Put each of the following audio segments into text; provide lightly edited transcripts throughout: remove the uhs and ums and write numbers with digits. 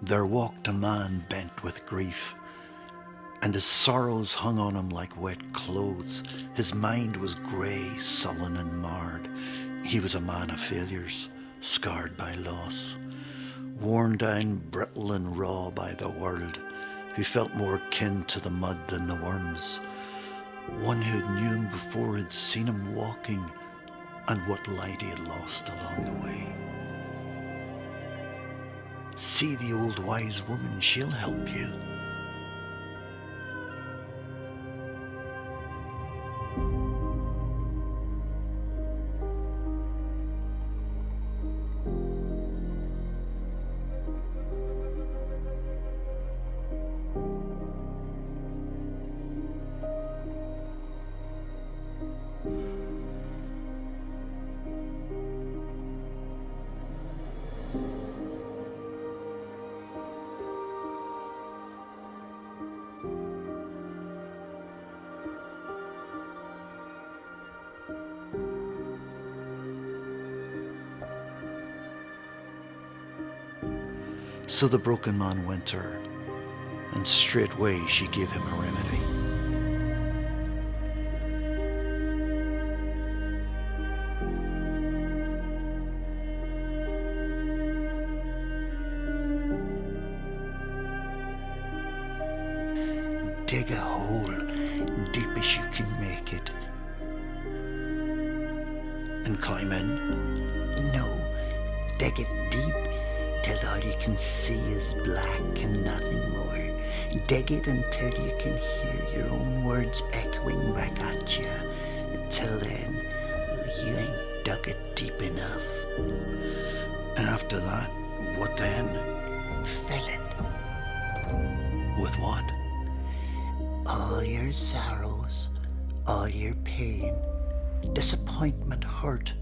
There walked a man bent with grief, and his sorrows hung on him like wet clothes. His mind was grey, sullen and marred. He was a man of failures, scarred by loss, worn down, brittle and raw by the world, who felt more kin to the mud than the worms. One who knew him before had seen him walking, and what light he had lost along the way. See the old wise woman, she'll help you. So the broken man went to her, and straightway she gave him a remedy. Dig a hole deep as you can make it, and climb in. No, dig it deep till all you can see is black and nothing more. Dig it until you can hear your own words echoing back at you. Till then, you ain't dug it deep enough. And after that, what then? Fill it. With what? All your sorrows, all your pain, disappointment, hurt,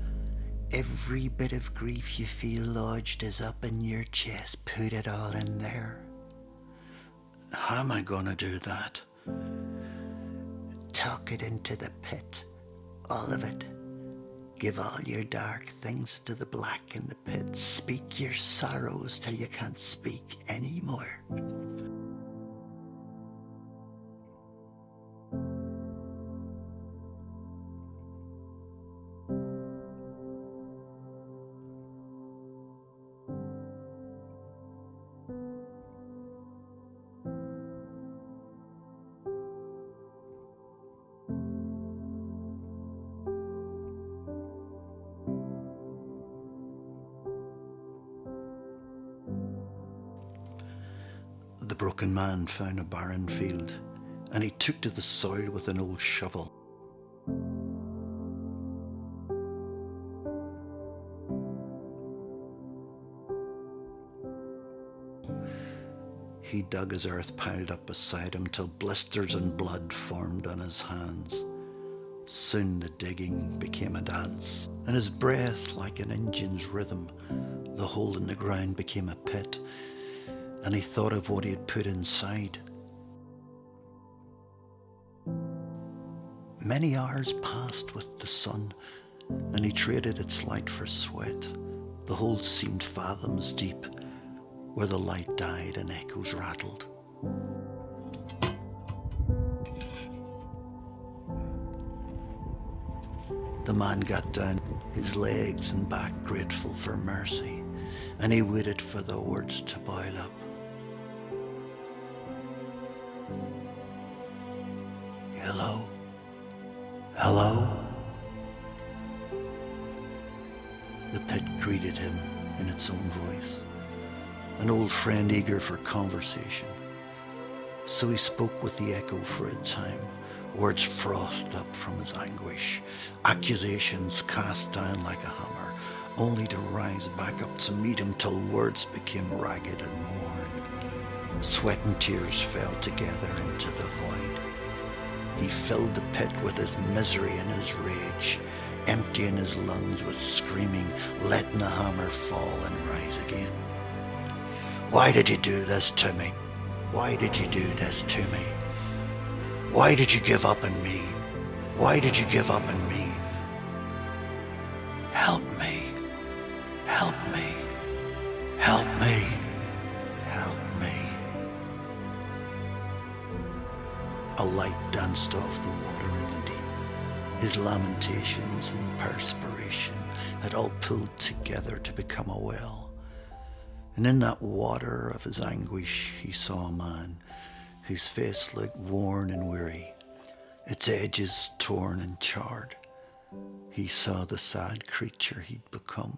every bit of grief you feel lodged is up in your chest. Put it all in there. How am I gonna do that? Tuck it into the pit, all of it. Give all your dark things to the black in the pit. Speak your sorrows till you can't speak anymore. The broken man found a barren field, and he took to the soil with an old shovel. He dug his earth piled up beside him till blisters and blood formed on his hands. Soon the digging became a dance, and his breath like an engine's rhythm. The hole in the ground became a pit, and he thought of what he had put inside. Many hours passed with the sun, and he traded its light for sweat. The hole seemed fathoms deep, where the light died and echoes rattled. The man got down, his legs and back grateful for mercy, and he waited for the words to boil up. Hello? Hello? The pit greeted him in its own voice, an old friend eager for conversation. So he spoke with the echo for a time, words frothed up from his anguish, accusations cast down like a hammer, only to rise back up to meet him till words became ragged and worn. Sweat and tears fell together into the void. He filled the pit with his misery and his rage, emptying his lungs with screaming, letting the hammer fall and rise again. Why did you do this to me? Why did you do this to me? Why did you give up on me? Why did you give up on me? Help me. Help me. Help me. Help light danced off the water in the deep. His lamentations and perspiration had all pulled together to become a well. And in that water of his anguish he saw a man whose face looked worn and weary, its edges torn and charred. He saw the sad creature he'd become.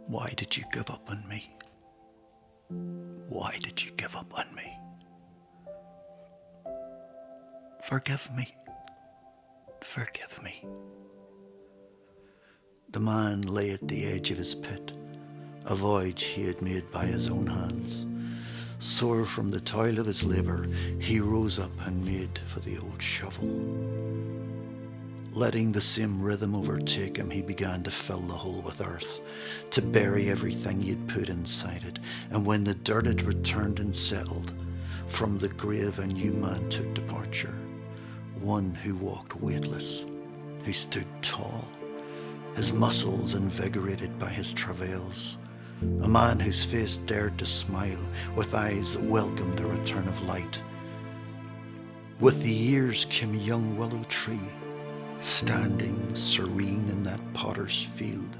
Why did you give up on me? Why did you give up on me? Forgive me. Forgive me. The man lay at the edge of his pit, a voyage he had made by his own hands. Sore from the toil of his labour, he rose up and made for the old shovel. Letting the same rhythm overtake him, he began to fill the hole with earth, to bury everything he'd put inside it. And when the dirt had returned and settled, from the grave a new man took departure, one who walked weightless, who stood tall, his muscles invigorated by his travails, a man whose face dared to smile with eyes that welcomed the return of light. With the years came a young willow tree, standing serene in that potter's field,